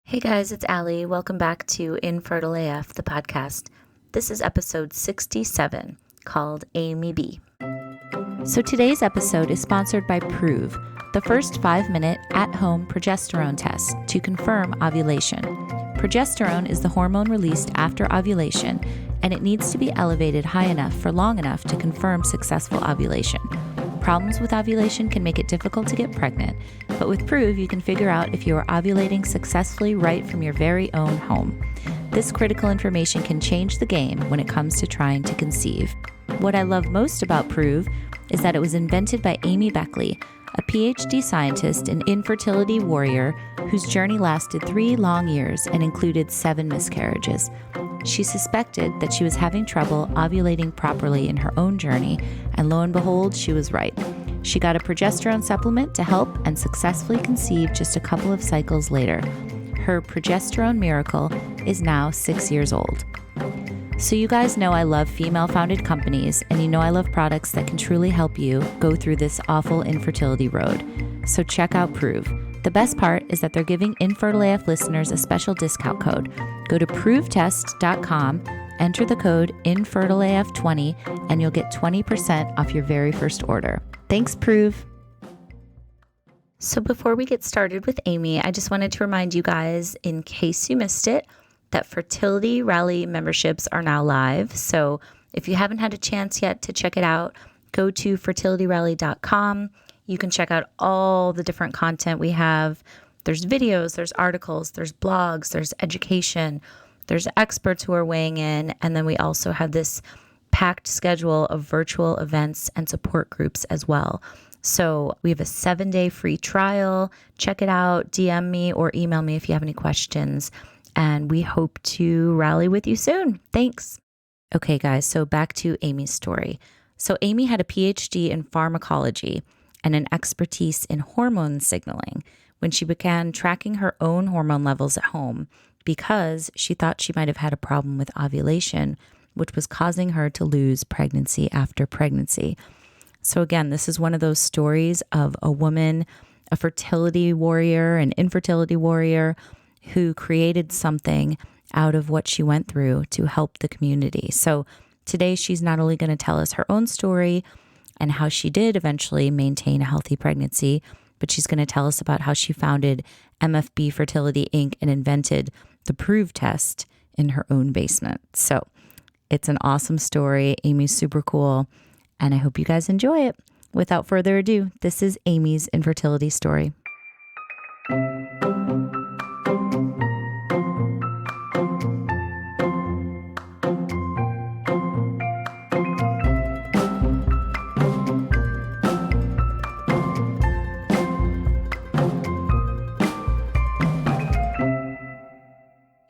Hey guys, it's Allie. Welcome back to Infertile AF, the podcast. This is episode 67 called Amy B. So today's episode is sponsored by Proov, the first 5-minute at-home progesterone test to confirm ovulation. Progesterone is the hormone released after ovulation, and it needs to be elevated high enough for long enough to confirm successful ovulation. Problems with ovulation can make it difficult to get pregnant, but with Proov, you can figure out if you are ovulating successfully right from your very own home. This critical information can change the game when it comes to trying to conceive. What I love most about Proov is that it was invented by Amy Beckley, a PhD scientist and infertility warrior whose journey lasted 3 long years and included 7 miscarriages. She suspected that she was having trouble ovulating properly in her own journey, and lo and behold, she was right. She got a progesterone supplement to help and successfully conceived just a couple of cycles later. Her progesterone miracle is now 6 years old. So you guys know I love female-founded companies, and you know I love products that can truly help you go through this awful infertility road. So check out Proov. The best part is that they're giving Infertile AF listeners a special discount code. Go to proovtest.com, enter the code InfertileAF20, and you'll get 20% off your very first order. Thanks, Proov. So before we get started with Amy, I just wanted to remind you guys, in case you missed it, that Fertility Rally memberships are now live. So if you haven't had a chance yet to check it out, go to fertilityrally.com. You can check out all the different content we have. There's videos, there's articles, there's blogs, there's education, there's experts who are weighing in. And then we also have this packed schedule of virtual events and support groups as well. So we have a 7-day free trial. Check it out. DM me or email me if you have any questions. And we hope to rally with you soon. Thanks. Okay, guys, so back to Amy's story. So Amy had a PhD in pharmacology and an expertise in hormone signaling when she began tracking her own hormone levels at home because she thought she might have had a problem with ovulation, which was causing her to lose pregnancy after pregnancy. So again, this is one of those stories of a woman, a fertility warrior, an infertility warrior, who created something out of what she went through to help the community. So today she's not only going to tell us her own story and how she did eventually maintain a healthy pregnancy, but she's going to tell us about how she founded MFB Fertility Inc. and invented the Proov test in her own basement. So it's an awesome story. Amy's super cool, and I hope you guys enjoy it. Without further ado, this is Amy's infertility story.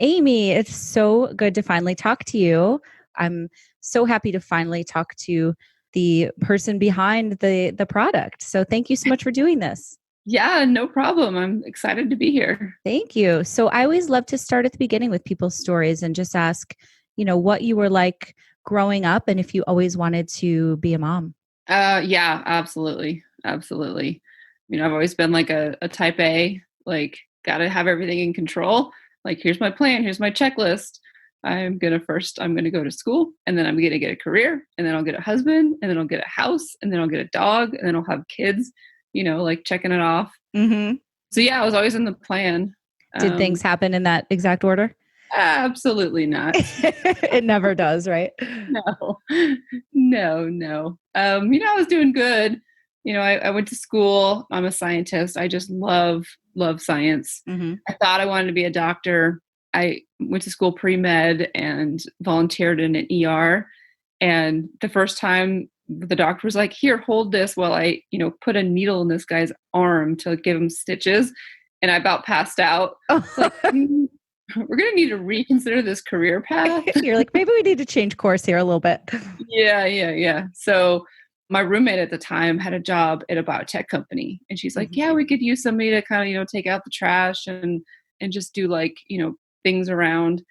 Amy, it's so good to finally talk to you. I'm so happy to finally talk to the person behind the product. So thank you so much for doing this. Yeah, no problem. I'm excited to be here. Thank you. So I always love to start at the beginning with people's stories and just ask, what you were like growing up and if you always wanted to be a mom. Yeah, absolutely. Absolutely. I've always been like a type A, like got to have everything in control. Like, here's my plan. Here's my checklist. I'm going to go to school, and then I'm going to get a career, and then I'll get a husband, and then I'll get a house, and then I'll get a dog, and then I'll have kids, like checking it off. Mm-hmm. So yeah, I was always in the plan. Did things happen in that exact order? Absolutely not. It never does, right? No. I was doing good. I went to school. I'm a scientist. I just love science. Mm-hmm. I thought I wanted to be a doctor. I went to school pre-med and volunteered in an ER. And the first time the doctor was like, here, hold this while I, put a needle in this guy's arm to give him stitches. And I about passed out. Like, we're going to need to reconsider this career path. You're like, maybe we need to change course here a little bit. Yeah. So my roommate at the time had a job at a biotech company. And she's like, yeah, we could use somebody to kind of, take out the trash and just do like, things around.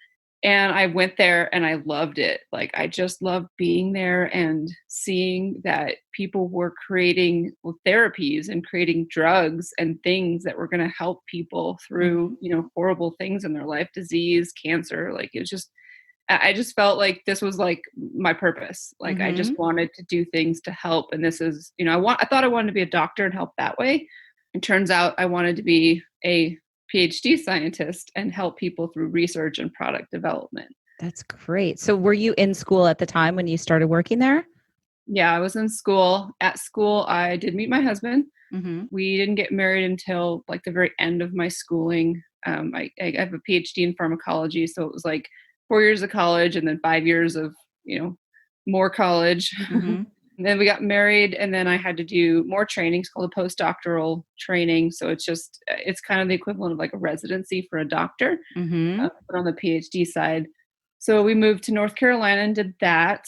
And I went there and I loved it. Like, I just loved being there and seeing that people were creating therapies and creating drugs and things that were going to help people through, horrible things in their life, disease, cancer. Like, it was just, I just felt like this was like my purpose. Like, I Mm-hmm. just wanted to do things to help. And this is, I thought I wanted to be a doctor and help that way. It turns out I wanted to be a PhD scientist and help people through research and product development. That's great. So were you in school at the time when you started working there? Yeah, I was in school. At school, I did meet my husband. Mm-hmm. We didn't get married until like the very end of my schooling. I have a PhD in pharmacology, so it was like 4 years of college and then 5 years of more college. Mm-hmm. And then we got married, and then I had to do more training. It's called a postdoctoral training. So it's kind of the equivalent of like a residency for a doctor, Mm-hmm. but on the PhD side. So we moved to North Carolina and did that.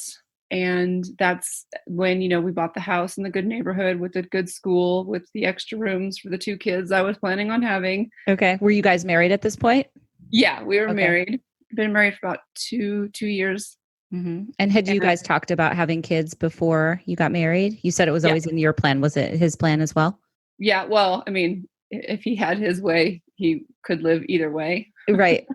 And that's when, we bought the house in the good neighborhood with a good school with the extra rooms for the two kids I was planning on having. Okay. Were you guys married at this point? Yeah, we were Okay. married. Been married for about two years. Mm-hmm. And had you And guys talked about having kids before you got married? You said it was yeah, always in your plan. Was it his plan as well? yeah. Well, I mean, if he had his way, he could live either way. Right.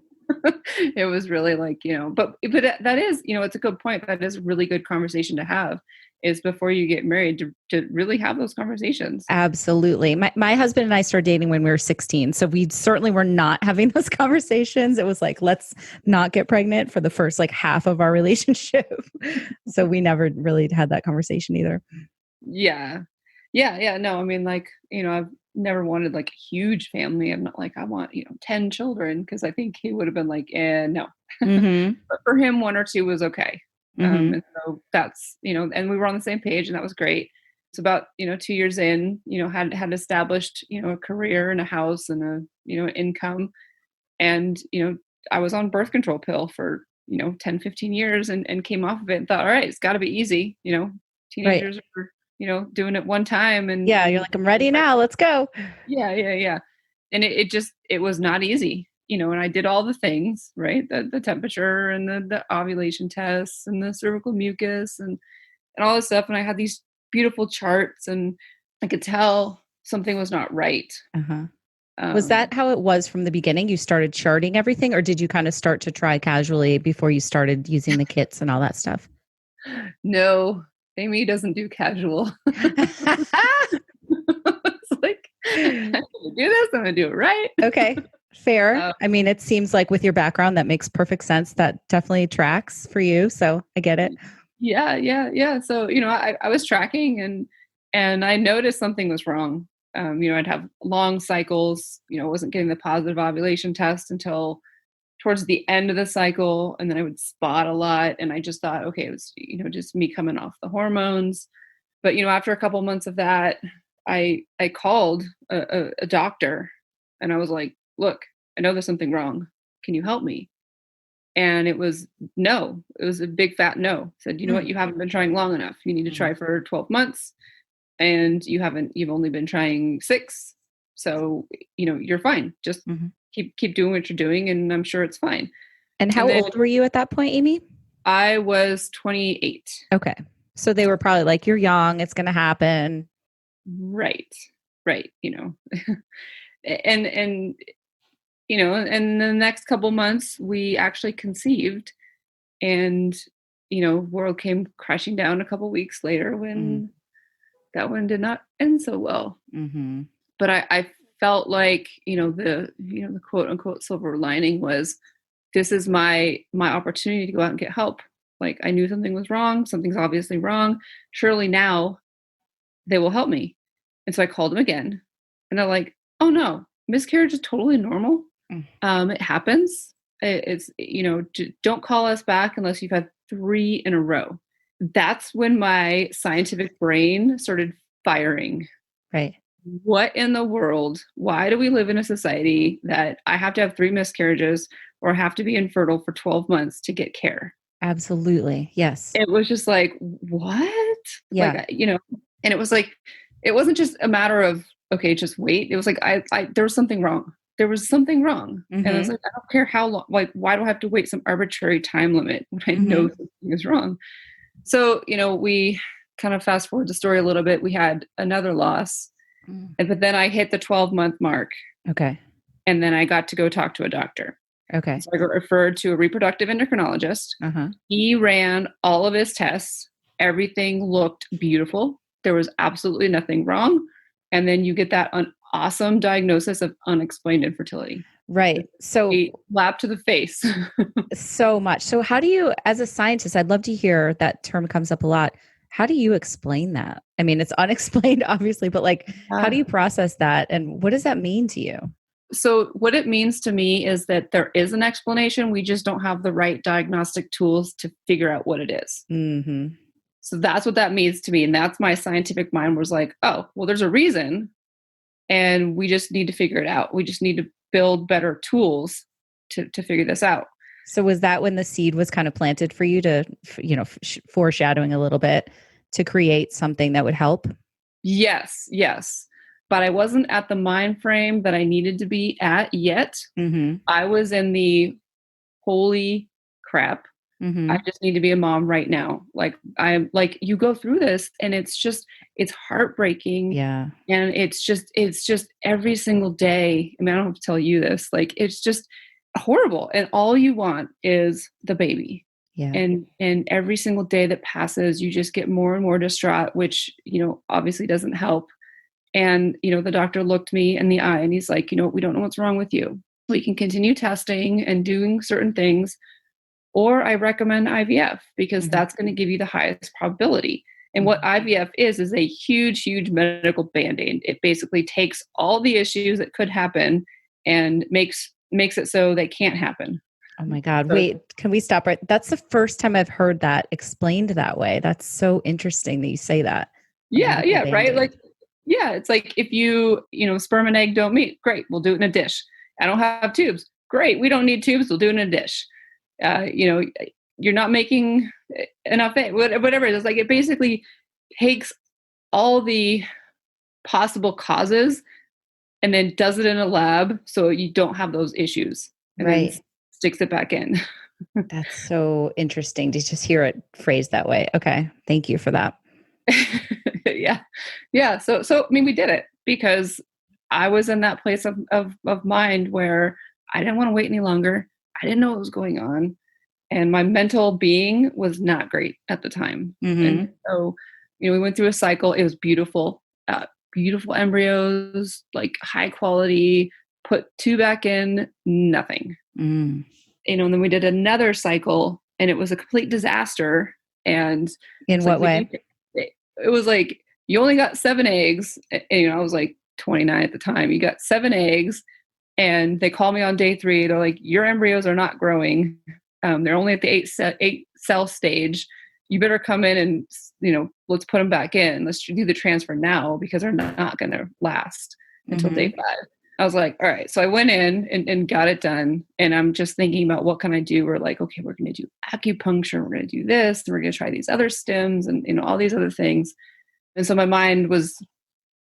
It was really like, but that is, it's a good point. That is a really good conversation to have, is before you get married to really have those conversations. Absolutely. My husband and I started dating when we were 16. So we certainly were not having those conversations. It was like, let's not get pregnant for the first like half of our relationship. So we never really had that conversation either. Yeah. Yeah. Yeah. No, I mean, like, I've never wanted like a huge family. I'm not like, I want, 10 children, because I think he would have been like, no. Mm-hmm. But for him, one or two was okay. Mm-hmm. And so that's, and we were on the same page, and that was great. It's about, 2 years in, had established, a career and a house and income. And, I was on birth control pill for, 10, 15 years and came off of it and thought, all right, it's got to be easy. Right. Teenagers are, doing it one time. Yeah. You're like, I'm ready now. Let's go. Yeah, yeah, yeah. And it was not easy, and I did all the things, right? The temperature and the ovulation tests and the cervical mucus and all this stuff. And I had these beautiful charts, and I could tell something was not right. Uh-huh. Was Um, that how it was from the beginning? You started charting everything, or did you kind of start to try casually before you started using the kits and all that stuff? no, Amy doesn't do casual. It's like, I'm gonna do this, I'm gonna do it right. Okay, fair. Uh, I mean, it seems like with your background, that makes perfect sense. That definitely tracks for you. So I get it. yeah, yeah, yeah. So, I was tracking, and I noticed something was wrong. I'd have long cycles, wasn't getting the positive ovulation test until towards the end of the cycle. And then I would spot a lot. And I just thought, okay, it was, just me coming off the hormones. But, after a couple months of that, I called a doctor, and I was like, look, I know there's something wrong. Can you help me? And it was no. It was a big fat no. Said, you know what, you haven't been trying long enough. You need to Mhm. try for 12 months. And you've only been trying 6. So, you're fine. Just Mhm. keep doing what you're doing, and I'm sure it's fine. And And how then old were you at that point, Amy? I was 28. Okay. So they were probably like, you're young, it's going to happen. Right. Right. And and the next couple months we actually conceived, and world came crashing down a couple weeks later when that one did not end so well. Mm-hmm. But I felt like, the quote unquote silver lining was, this is my opportunity to go out and get help. Like, I knew something was wrong. Something's obviously wrong. Surely now they will help me. And so I called them again, and they're like, oh no, miscarriage is totally normal. It happens. It's, don't call us back unless you've had 3 in a row. That's when my scientific brain started firing. Right. What in the world? Why do we live in a society that I have to have 3 miscarriages or have to be infertile for 12 months to get care? Absolutely. Yes. It was just like, what? Yeah. Like, and it was like, it wasn't just a matter of, okay, just wait. It was like, there was something wrong. there was something wrong. And I was Mm-hmm. like, I don't care how long, like, why do I have to wait some arbitrary time limit when I know Mm-hmm. something is wrong? So, we kind of fast forward the story a little bit. We had another loss, but then I hit the 12-month mark, Okay. and then I got to go talk to a doctor. Okay. So I got referred to a reproductive endocrinologist. Uh-huh. He ran all of his tests. Everything looked beautiful. There was absolutely nothing wrong. And then you get that awesome diagnosis of unexplained infertility. Right. So A slap to the face. so much. So how do you, as a scientist, I'd love to hear that term comes up a lot. How do you explain that? I mean, it's unexplained, obviously, but like, how do you process that? And what does that mean to you? So what it means to me is that there is an explanation. We just don't have the right diagnostic tools to figure out what it is. Mm-hmm. So that's what that means to me. And that's my scientific mind was like, oh, well, there's a reason. And we just need to figure it out. We just need to build better tools to figure this out. So was that when the seed was kind of planted for you to, foreshadowing a little bit to create something that would help? Yes, yes. But I wasn't at the mind frame that I needed to be at yet. Mm-hmm. I was in the holy crap. Mm-hmm. I just need to be a mom right now. Like I'm like, you go through this and it's heartbreaking. Yeah. And it's just every single day. I mean, I don't have to tell you this. Like it's just horrible. And all you want is the baby. Yeah. And every single day that passes, you just get more and more distraught, which, obviously doesn't help. And, the doctor looked me in the eye and he's like, we don't know what's wrong with you. We can continue testing and doing certain things, or I recommend IVF because that's going to give you the highest probability. And what IVF is a huge, huge medical band-aid. It basically takes all the issues that could happen and makes it so they can't happen. Oh my God. So, Wait, can we stop right? That's the first time I've heard that explained that way. That's so interesting that you say that. yeah, right. Like, yeah, it's like if you, sperm and egg don't meet, great, we'll do it in a dish. I don't have tubes. Great, we don't need tubes, we'll do it in a dish. You're not making enough egg, whatever it is. Like it basically takes all the possible causes and then does it in a lab so you don't have those issues and then sticks it back in. That's so interesting to just hear it phrased that way. Okay. Thank you for that. Yeah. So, I mean, we did it because I was in that place of mind where I didn't want to wait any longer. I didn't know what was going on. And my mental being was not great at the time. Mm-hmm. And so, we went through a cycle. It was beautiful, beautiful embryos, like high quality, put 2 back in, nothing. Mm. And then we did another cycle and it was a complete disaster. And in what way? It was like, you only got 7 eggs. And, I was like 29 at the time. You got 7 eggs. And they call me on day 3. They're like, your embryos are not growing. They're only at the 8 cell stage. You better come in and, let's put them back in. Let's do the transfer now because they're not going to last until day 5. I was like, all right. So I went in and got it done. And I'm just thinking about what can I do? We're like, okay, we're going to do acupuncture. We're going to do this. And we're going to try these other stems and, all these other things. And so my mind was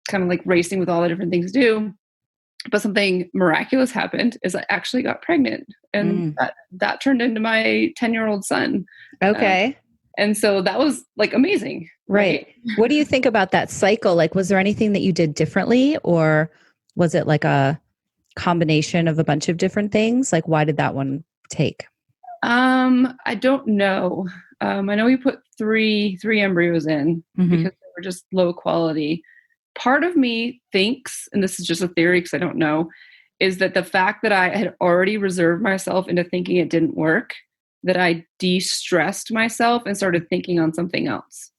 kind of like racing with all the different things to do. But something miraculous happened is I actually got pregnant and that turned into my 10-year-old son. Okay. And so that was like amazing. Right. What do you think about that cycle? Like, was there anything that you did differently or was it like a combination of a bunch of different things? Like, why did that one take? I don't know. I know we put three embryos in because they were just low quality. Part of me thinks, and this is just a theory because I don't know, is that the fact that I had already reserved myself into thinking it didn't work, that I de-stressed myself and started thinking on something else.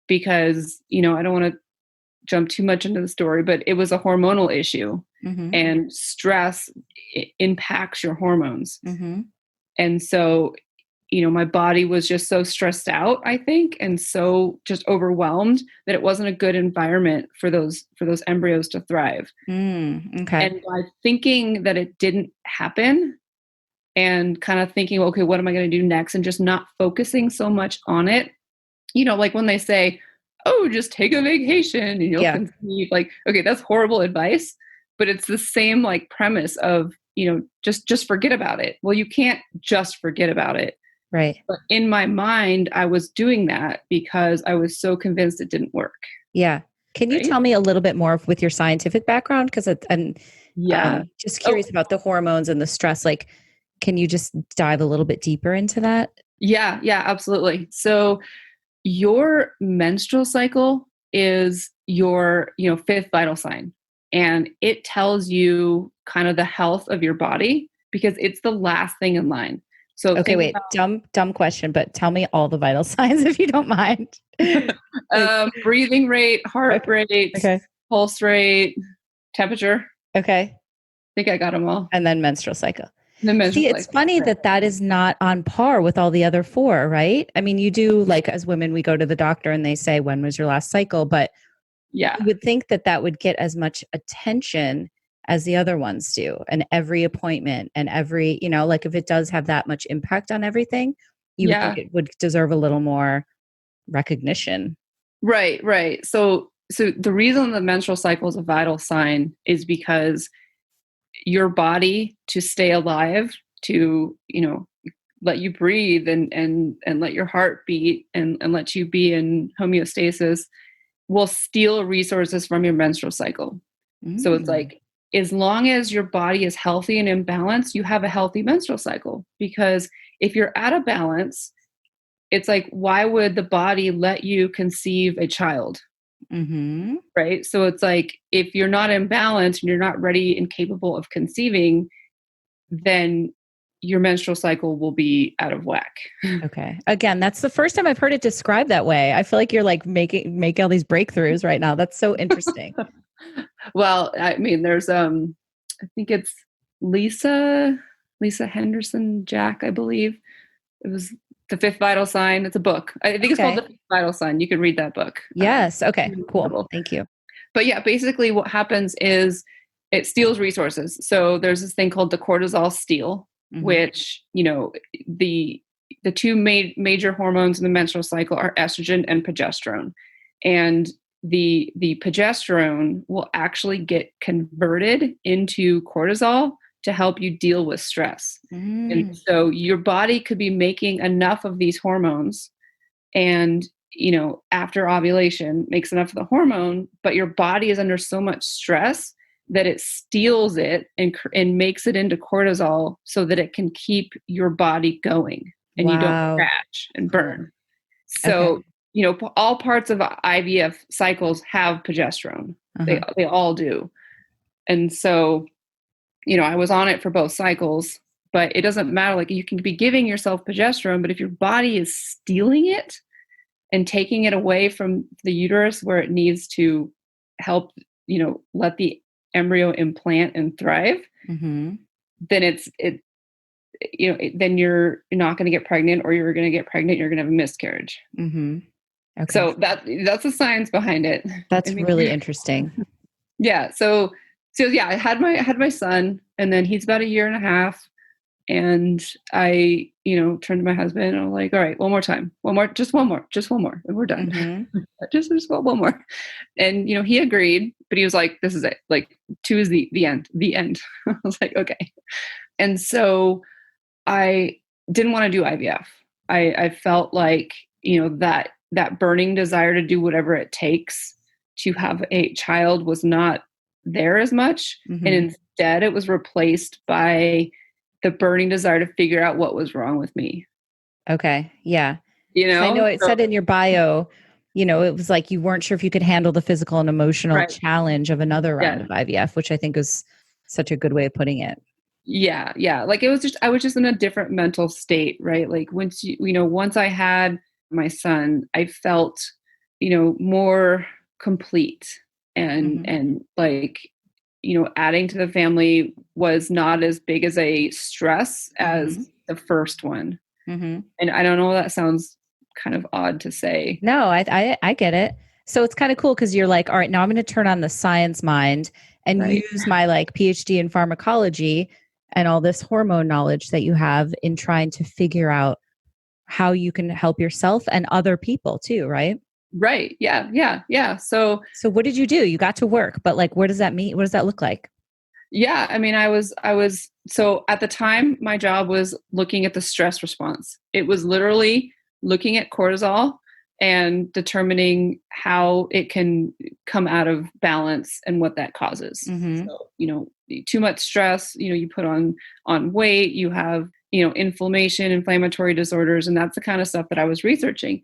Because, I don't want to jump too much into the story, but it was a hormonal issue and stress impacts your hormones. And so, my body was just so stressed out, I think, and so just overwhelmed that it wasn't a good environment for those embryos to thrive. And by thinking that it didn't happen and kind of thinking, okay, what am I going to do next? And just not focusing so much on it, like when they say, oh, just take a vacation and you'll conceive, like, okay, that's horrible advice. but it's the same like premise of, just forget about it. Well, you can't just forget about it. Right. But in my mind, I was doing that because I was so convinced it didn't work. Yeah. Can you Right? tell me a little bit more with your scientific background? Yeah. Just curious about the hormones and the stress. Like, can you just dive a little bit deeper into that? Yeah, absolutely. So your menstrual cycle is your, fifth vital sign, and it tells you kind of the health of your body because it's the last thing in line. So Okay, think wait, dumb question, but tell me all the vital signs if you don't mind. breathing rate, heart rate, Okay. pulse rate, temperature. Okay. I think I got them all. And then menstrual cycle. The menstrual See, it's cycle. funny that is not on par with all the other four, right? I mean, you do, like, as women, we go to the doctor and they say, when was your last cycle? But Yeah. you would think that would get as much attention as the other ones do. And every appointment and every, like if it does have that much impact on everything, you would think it would deserve a little more recognition. Right. So the reason the menstrual cycle is a vital sign is because your body, to stay alive, to, let you breathe and let your heart beat and let you be in homeostasis, will steal resources from your menstrual cycle. So it's like, as long as your body is healthy and in balance, you have a healthy menstrual cycle. Because if you're out of balance, it's like, why would the body let you conceive a child? Mm-hmm. Right. So it's like, if you're not in balance and you're not ready and capable of conceiving, then your menstrual cycle will be out of whack. Okay. Again, that's the first time I've heard it described that way. I feel like you're like making all these breakthroughs right now. That's so interesting. Well, I mean, there's I think it's Lisa Henderson Jack, I believe. It was The Fifth Vital Sign. It's a book. I think it's called The Fifth Vital Sign. You can read that book. Yes. Okay. Cool. Thank you. But yeah, basically what happens is it steals resources. So there's this thing called the cortisol steal, which, the two major hormones in the menstrual cycle are estrogen and progesterone. And the progesterone will actually get converted into cortisol to help you deal with stress. And so your body could be making enough of these hormones, and after ovulation makes enough of the hormone, but your body is under so much stress that it steals it and makes it into cortisol so that it can keep your body going and you don't crash and burn. So, all parts of IVF cycles have progesterone. They all do. And so, I was on it for both cycles, but it doesn't matter. Like, you can be giving yourself progesterone, but if your body is stealing it and taking it away from the uterus where it needs to help, let the embryo implant and thrive, then then you're not going to get pregnant, or you're going to get pregnant, you're going to have a miscarriage. Okay. So that's the science behind it. That's really interesting. Yeah. So yeah, I had my son, and then he's about a year and a half. And I, turned to my husband and I'm like, all right, just one more, and we're done. just one more. And, he agreed, but he was like, this is it. Like, 2 is the end. I was like, okay. And so I didn't want to do IVF. I felt like, that burning desire to do whatever it takes to have a child was not there as much. And instead it was replaced by the burning desire to figure out what was wrong with me. Okay. Yeah. I know it said in your bio, it was like you weren't sure if you could handle the physical and emotional challenge of another round of IVF, which I think is such a good way of putting it. Yeah. Like, I was just in a different mental state, right? Like, once once I had my son, I felt, more complete and like, adding to the family was not as big as a stress as the first one. And I don't know, that sounds kind of odd to say. No, I get it. So it's kind of cool because you're like, all right, now I'm going to turn on the science mind and use my like PhD in pharmacology and all this hormone knowledge that you have in trying to figure out how you can help yourself and other people too, right? Right. Yeah. So what did you do? You got to work, but like, what does that mean? What does that look like? Yeah, I mean, so at the time, my job was looking at the stress response. It was literally looking at cortisol and determining how it can come out of balance and what that causes. Mm-hmm. So, too much stress, you put on weight, you have, inflammation, inflammatory disorders, and that's the kind of stuff that I was researching.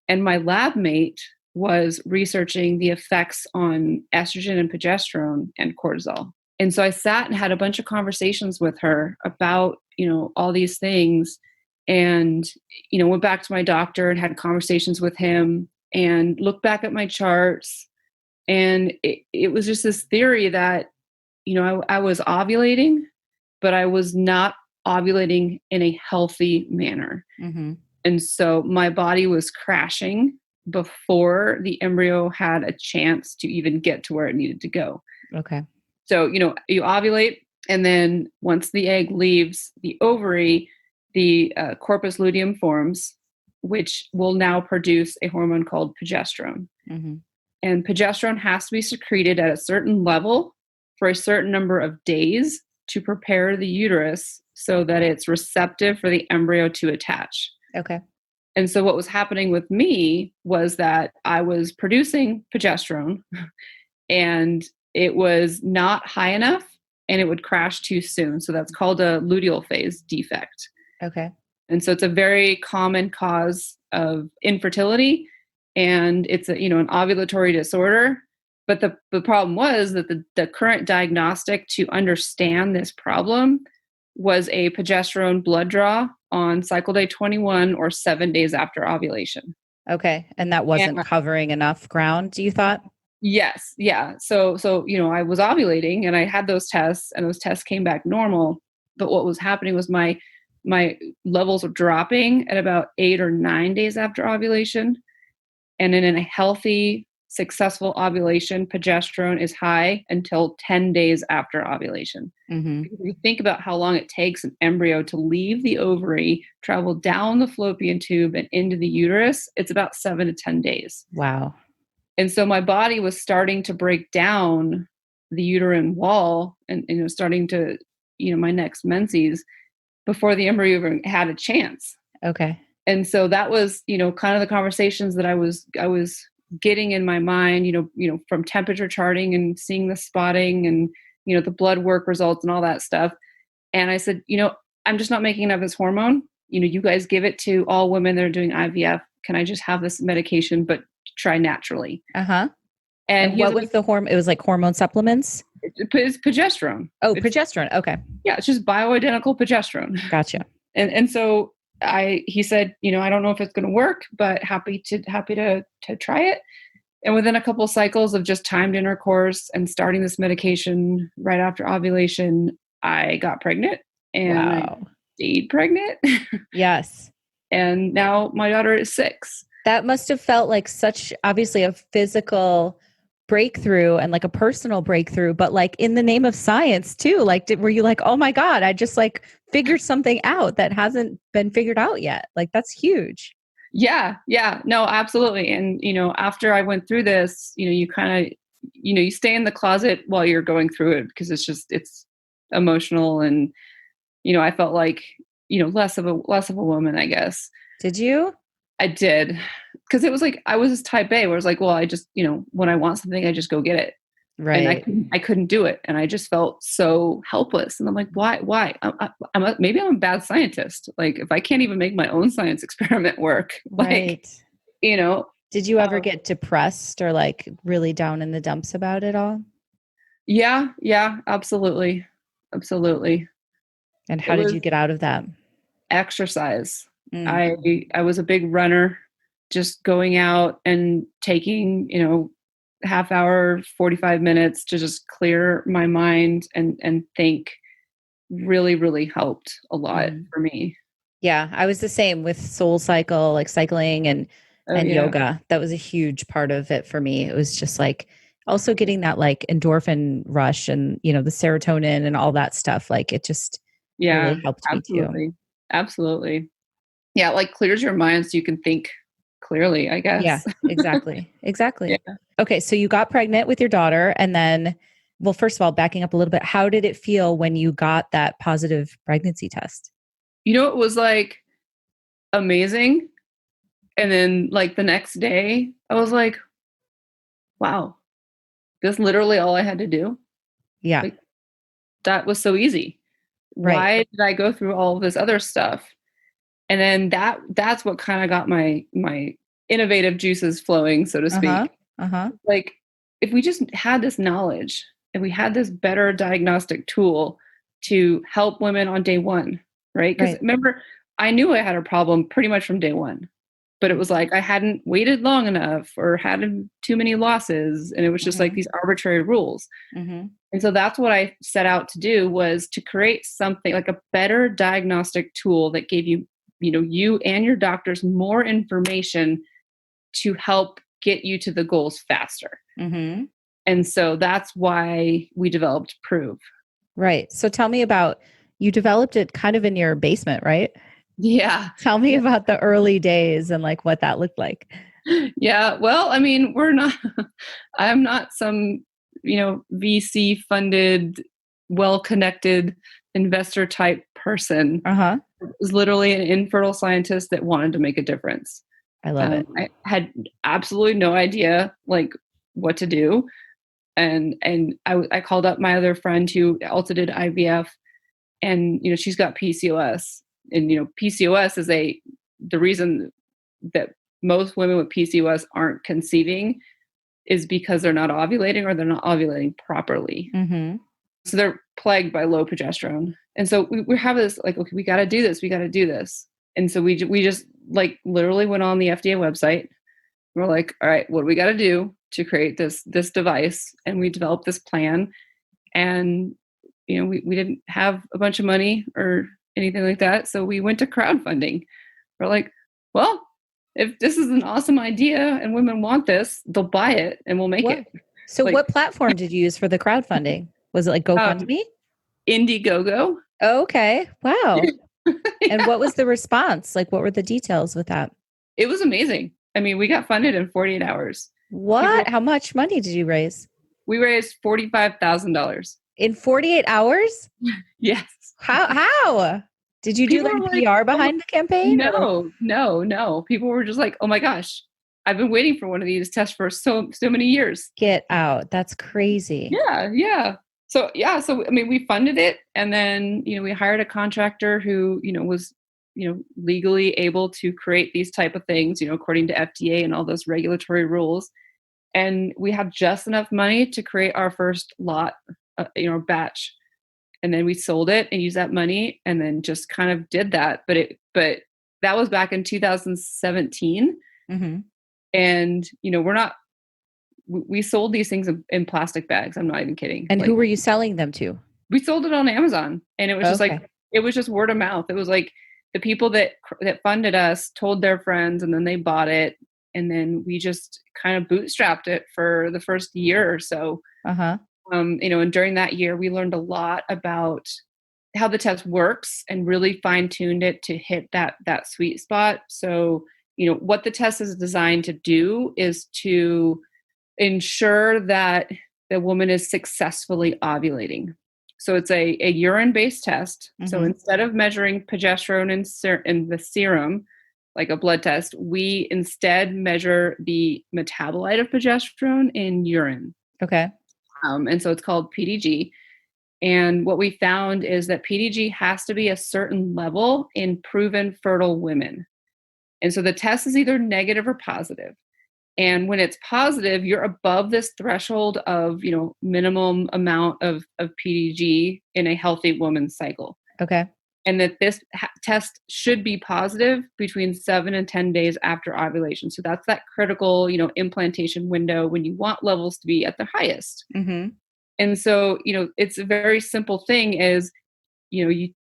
And my lab mate was researching the effects on estrogen and progesterone and cortisol. And so I sat and had a bunch of conversations with her about, all these things, and, went back to my doctor and had conversations with him and looked back at my charts. And it was just this theory that, I was ovulating, but I was not ovulating in a healthy manner. Mm-hmm. And so my body was crashing before the embryo had a chance to even get to where it needed to go. Okay. So, you ovulate, and then once the egg leaves the ovary, the corpus luteum forms, which will now produce a hormone called progesterone. Mm-hmm. And progesterone has to be secreted at a certain level for a certain number of days to prepare the uterus so that it's receptive for the embryo to attach. Okay. And so what was happening with me was that I was producing progesterone and it was not high enough and it would crash too soon. So that's called a luteal phase defect. Okay. And so it's a very common cause of infertility, and it's an ovulatory disorder. But the problem was that the current diagnostic to understand this problem was a progesterone blood draw on cycle day 21 or 7 days after ovulation. Okay. And that wasn't covering enough ground, you thought? Yes. Yeah. So, I was ovulating and I had those tests and those tests came back normal. But what was happening was my levels were dropping at about 8 or 9 days after ovulation. And then in a healthy, successful ovulation, progesterone is high until 10 days after ovulation. Mm-hmm. If you think about how long it takes an embryo to leave the ovary, travel down the fallopian tube and into the uterus, it's about 7 to 10 days. Wow. And so my body was starting to break down the uterine wall and starting to, my next menses before the embryo even had a chance. Okay. And so that was, kind of the conversations that I was getting in my mind, from temperature charting and seeing the spotting and, the blood work results and all that stuff. And I said, I'm just not making enough of this hormone. You guys give it to all women that are doing IVF. Can I just have this medication, but try naturally? Uh-huh. And what was the hormone? It was like hormone supplements? It's progesterone. Oh, progesterone. Okay. Yeah, it's just bioidentical progesterone. Gotcha. And so he said, I don't know if it's going to work, but happy to try it. And within a couple of cycles of just timed intercourse and starting this medication right after ovulation, I got pregnant and I stayed pregnant. Yes. And now my daughter is 6. That must have felt like such, obviously, a physical breakthrough and like a personal breakthrough, but like in the name of science too. Like, were you like, oh my God, I just like figured something out that hasn't been figured out yet? Like, that's huge. Yeah. No, absolutely. And, after I went through this, you kind of, you stay in the closet while you're going through it because it's emotional. And, I felt like, less of a woman, I guess. Did you? I did. Because it was like, I was type A where I was like, well, I just, when I want something, I just go get it. Right. And I couldn't do it. And I just felt so helpless. And I'm like, why? Maybe I'm a bad scientist. Like if I can't even make my own science experiment work, right. Did you ever get depressed or like really down in the dumps about it all? Yeah, absolutely. Absolutely. And how did you get out of that? Exercise. I was a big runner, just going out and taking, half hour, 45 minutes to just clear my mind and think really, really helped a lot for me. Yeah. I was the same with Soul Cycle, like cycling and yoga. That was a huge part of it for me. It was just like also getting that like endorphin rush and, the serotonin and all that stuff. Like it just really helped me too. Absolutely. Yeah. Like clears your mind so you can think clearly, I guess. Yeah, exactly. Yeah. Okay. So you got pregnant with your daughter and then Well, first of all, backing up a little bit, how did it feel when you got that positive pregnancy test? It was like amazing. And then like the next day, I was like, wow, that's literally all I had to do. Yeah. Like that was so easy. Right. Why did I go through all of this other stuff? And then that's what kind of got my innovative juices flowing, so to Uh-huh. speak. Uh-huh. Like if we just had this knowledge and we had this better diagnostic tool to help women on day one, right? Because Right. remember, I knew I had a problem pretty much from day one, but it was like I hadn't waited long enough or had too many losses, and it was just like Mm-hmm. these arbitrary rules. Mm-hmm. And so that's what I set out to do, was to create something like a better diagnostic tool that gave you and your doctors more information to help get you to the goals faster. Mm-hmm. And so that's why we developed Proov. Right. So tell me about, you developed it kind of in your basement, right? Yeah. Tell me Yeah. about the early days and like what that looked like. Yeah. Well, I mean, I'm not some, VC funded, well connected investor type person. Uh-huh. I was literally an infertile scientist that wanted to make a difference. I love it. I had absolutely no idea like what to do. And I called up my other friend who also did IVF, and she's got PCOS, and PCOS is the reason that most women with PCOS aren't conceiving is because they're not ovulating, or they're not ovulating properly. Mm-hmm. So they're plagued by low progesterone. And so we have this like, okay, we got to do this. We got to do this. And so we just like literally went on the FDA website. We're like, all right, what do we got to do to create this device? And we developed this plan. And we didn't have a bunch of money or anything like that, so we went to crowdfunding. We're like, well, if this is an awesome idea and women want this, they'll buy it and we'll make What? it. So Like, what platform did you use for the crowdfunding? Was it like um, GoFundMe? Indiegogo. Oh, okay. Wow. And Yeah, what was the response? Like, what were the details with that? it was amazing. I mean, we got funded in 48 hours. What? People, How much money did you raise? we raised $45,000. In 48 hours? Yes. How? Did you do People like were like, PR oh my, behind the campaign or like no, no, no. People were just like, oh my gosh, I've been waiting for one of these tests for so many years. get out? That's crazy. Yeah, yeah. So I mean, we funded it, and then we hired a contractor who was legally able to create these type of things, according to FDA and all those regulatory rules. And we had just enough money to create our first lot, batch, and then we sold it and used that money, and then just kind of did that. But that was back in 2017, Mm-hmm. and we sold these things in plastic bags. I'm not even kidding. And who Like, were you selling them to? we sold it on Amazon, and it was just Okay. like, it was just word of mouth. It was like the people that funded us told their friends, and then they bought it, and then we just kind of bootstrapped it for the first year or so. Uh-huh. And during that year, we learned a lot about how the test works and really fine tuned it to hit that sweet spot. So, what the test is designed to do is to ensure that the woman is successfully ovulating. So it's a urine-based test. So Mm-hmm. instead of measuring progesterone in the serum, like a blood test, we instead measure the metabolite of progesterone in urine. Okay. And so it's called PDG. And what we found is that PDG has to be a certain level in proven fertile women. And so the test is either negative or positive. And when it's positive, you're above this threshold of, minimum amount of PDG in a healthy woman's cycle. Okay. And that this test should be positive between 7 and 10 days after ovulation. So that's that critical, implantation window when you want levels to be at their highest. Mm-hmm. And so, it's a very simple thing is, you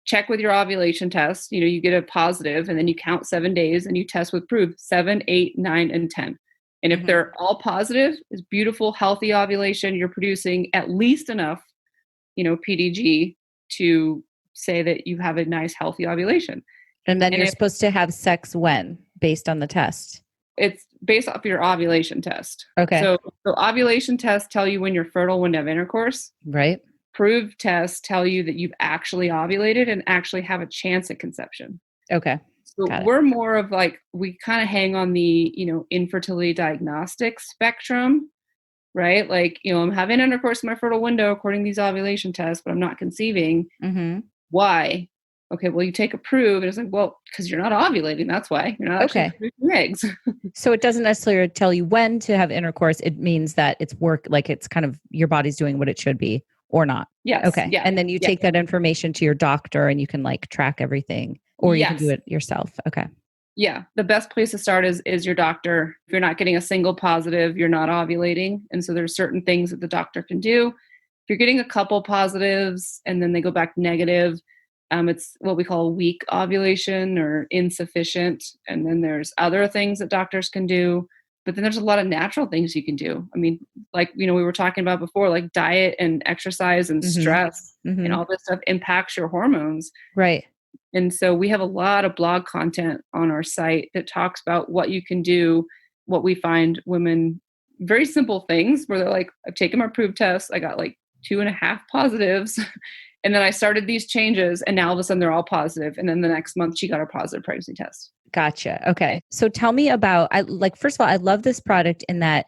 check with your ovulation test, you get a positive, and then you count 7 days and you test with Proov 7, 8, 9, and 10. And if Mm-hmm. they're all positive, it's beautiful, healthy ovulation. You're producing at least enough, PDG to say that you have a nice, healthy ovulation. And then And you're if supposed to have sex when, based on the test? it's based off your ovulation test. Okay. So ovulation tests tell you when you're fertile, when to have intercourse. Right. Proov tests tell you that you've actually ovulated and actually have a chance at conception. Okay. So we're more of like, we kind of hang on the, infertility diagnostic spectrum, right? Like, I'm having intercourse in my fertile window according to these ovulation tests, but I'm not conceiving. Mm-hmm. Why? Okay, well, you take a Proov, and it's like, well, because you're not ovulating. That's why you're not actually producing eggs. So it doesn't necessarily tell you when to have intercourse. It means that it's like it's kind of your body's doing what it should be or not. Yes. Okay. Yeah. And then you take that information to your doctor and you can like track everything, or you can do it yourself. Okay. Yeah. The best place to start is your doctor. If you're not getting a single positive, you're not ovulating. And so there's certain things that the doctor can do. If you're getting a couple positives and then they go back negative, it's what we call a weak ovulation or insufficient. And then there's other things that doctors can do. But then there's a lot of natural things you can do. I mean, like, we were talking about before, like diet and exercise and stress and all this stuff impacts your hormones. Right. And so we have a lot of blog content on our site that talks about what you can do, what we find women, very simple things where they're like, I've taken my Proov test. I got like 2.5 positives. And then I started these changes and now all of a sudden they're all positive. And then the next month she got her positive pregnancy test. Gotcha. Okay. So tell me about, first of all, I love this product in that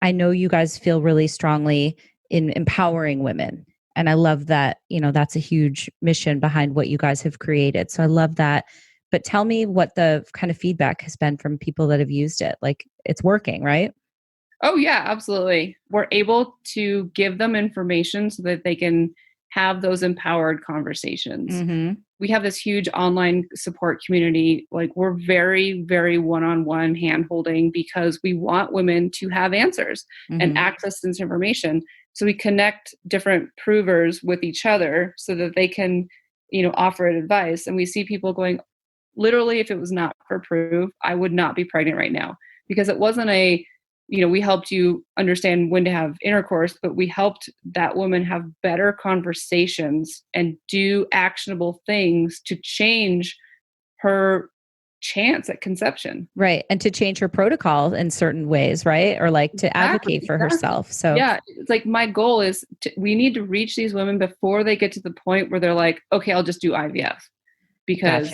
I know you guys feel really strongly in empowering women. And I love that, that's a huge mission behind what you guys have created. So I love that. But tell me what the kind of feedback has been from people that have used it. Like, it's working, right? Oh yeah, absolutely. We're able to give them information so that they can have those empowered conversations. Mm-hmm. We have this huge online support community. Like, we're very, very one-on-one hand-holding because we want women to have answers and access to this information. So we connect different provers with each other so that they can, offer advice. And we see people going, literally, if it was not for Proov, I would not be pregnant right now, because it wasn't we helped you understand when to have intercourse, but we helped that woman have better conversations and do actionable things to change her chance at conception. Right. And to change her protocol in certain ways, right? Or like to advocate for herself. So yeah, it's like, my goal is we need to reach these women before they get to the point where they're like, okay, I'll just do IVF. Because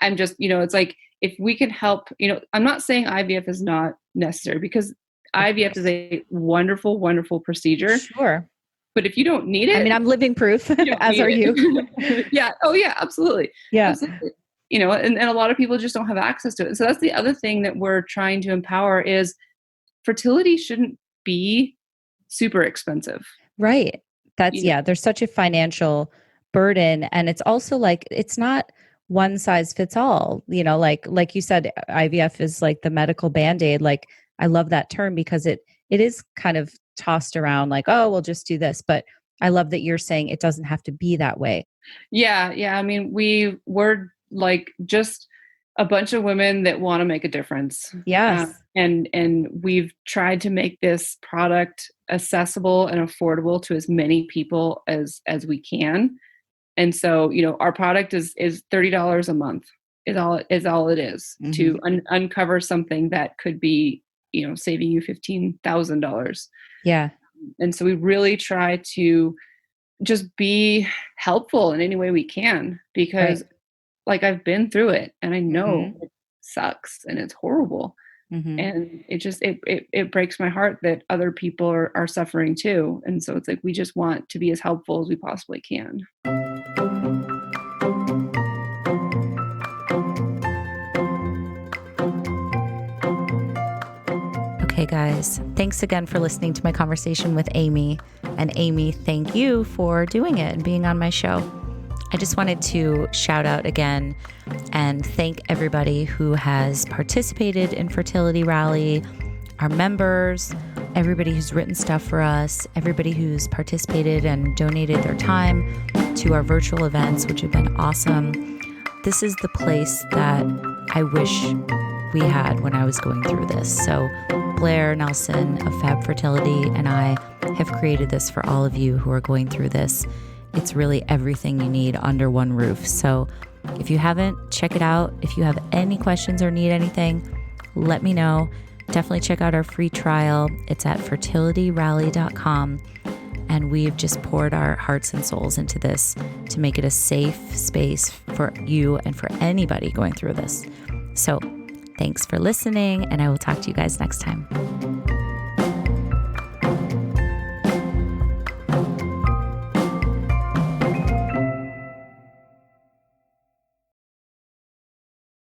I'm just, it's like, if we can help, I'm not saying IVF is not necessary, because IVF is a wonderful, wonderful procedure. Sure. But if you don't need it, I mean, I'm living proof, as are you. Yeah. Oh yeah, absolutely. Yeah. Absolutely. And a lot of people just don't have access to it. So that's the other thing that we're trying to empower is fertility shouldn't be super expensive. Right. That's, there's such a financial burden. And it's also like, it's not one size fits all, like you said, IVF is like the medical Band-Aid. Like, I love that term because it is kind of tossed around like, oh, we'll just do this. But I love that you're saying it doesn't have to be that way. Yeah. Yeah. I mean, we're like just a bunch of women that want to make a difference. Yes. And we've tried to make this product accessible and affordable to as many people as we can. And so, our product is $30 a month is all it is to uncover something that could be, saving you $15,000. Yeah. And so we really try to just be helpful in any way we can, because like, I've been through it and I know it sucks and it's horrible. And it just, it breaks my heart that other people are suffering too. And so it's like, we just want to be as helpful as we possibly can. Okay, guys, thanks again for listening to my conversation with Amy. And Amy, thank you for doing it and being on my show. I just wanted to shout out again and thank everybody who has participated in Fertility Rally, our members, everybody who's written stuff for us, everybody who's participated and donated their time to our virtual events, which have been awesome. This is the place that I wish we had when I was going through this. So Blair Nelson of Fab Fertility and I have created this for all of you who are going through this. It's really everything you need under one roof. So if you haven't, check it out. If you have any questions or need anything, let me know. Definitely check out our free trial. It's at fertilityrally.com. And we've just poured our hearts and souls into this to make it a safe space for you and for anybody going through this. So thanks for listening, and I will talk to you guys next time.